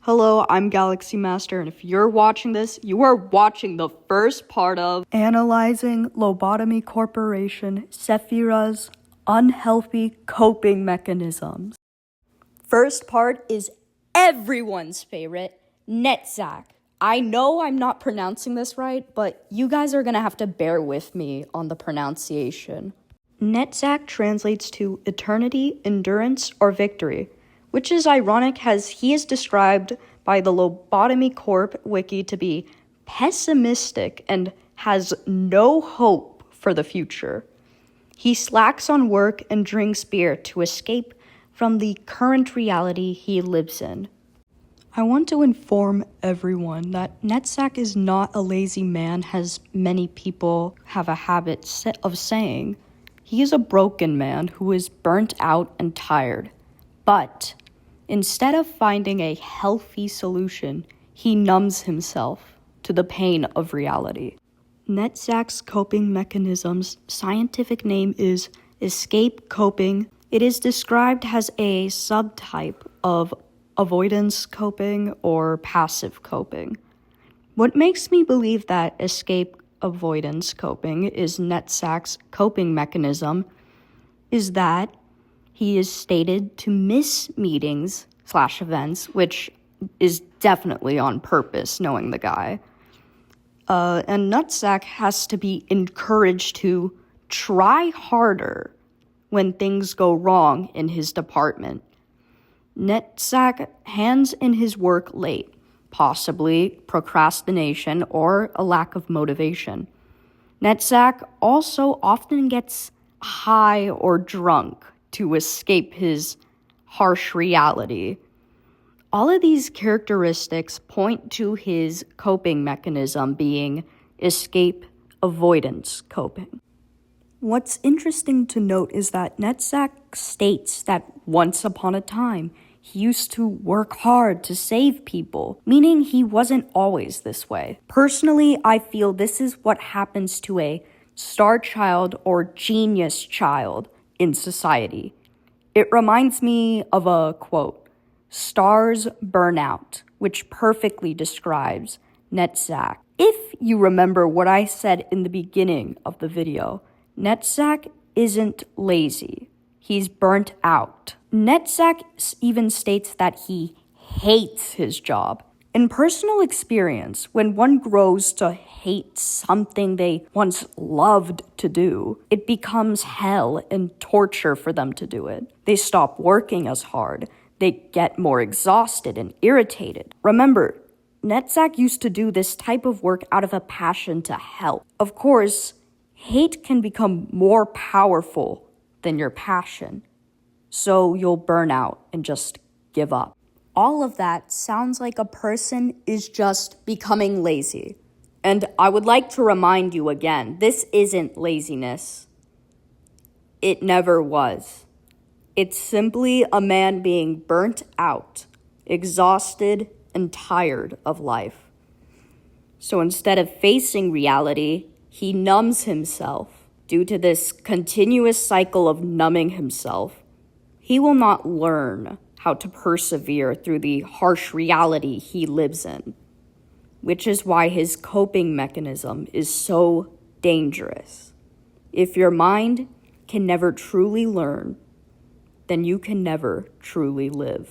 Hello, I'm Galaxy Master, and if you're watching this, you are watching the first part of Analyzing Lobotomy Corporation, Sephirahs' Unhealthy Coping Mechanisms. First part is everyone's favorite, Netzach. I know I'm not pronouncing this right, but you guys are gonna have to bear with me on the pronunciation. Netzach translates to eternity, endurance, or victory, which is ironic as he is described by the Lobotomy Corp wiki to be pessimistic and has no hope for the future. He slacks on work and drinks beer to escape from the current reality he lives in. I want to inform everyone that Netzach is not a lazy man as many people have a habit of saying. He is a broken man who is burnt out and tired, but instead of finding a healthy solution, he numbs himself to the pain of reality. Netzach's coping mechanism's scientific name is escape coping. It is described as a subtype of avoidance coping or passive coping. What makes me believe that escape avoidance coping is Netzach's coping mechanism is that he is stated to miss meetings/events, which is definitely on purpose, knowing the guy. And Netzach has to be encouraged to try harder when things go wrong in his department. Netzach hands in his work late, possibly procrastination or a lack of motivation. Netzach also often gets high or drunk to escape his harsh reality. All of these characteristics point to his coping mechanism being escape avoidance coping. What's interesting to note is that Netzach states that once upon a time, he used to work hard to save people, meaning he wasn't always this way. Personally, I feel this is what happens to a star child or genius child in society. It reminds me of a quote, "Stars burn out," which perfectly describes Netzach. If you remember what I said in the beginning of the video, Netzach isn't lazy. He's burnt out. Netzach even states that he hates his job. In personal experience, when one grows to hate something they once loved to do, it becomes hell and torture for them to do it. They stop working as hard. They get more exhausted and irritated. Remember, Netzach used to do this type of work out of a passion to help. Of course, hate can become more powerful than your passion, so you'll burn out and just give up. All of that sounds like a person is just becoming lazy. And I would like to remind you again, this isn't laziness. It never was. It's simply a man being burnt out, exhausted, and tired of life. So instead of facing reality, he numbs himself. Due to this continuous cycle of numbing himself, he will not learn how to persevere through the harsh reality he lives in, which is why his coping mechanism is so dangerous. If your mind can never truly learn, then you can never truly live.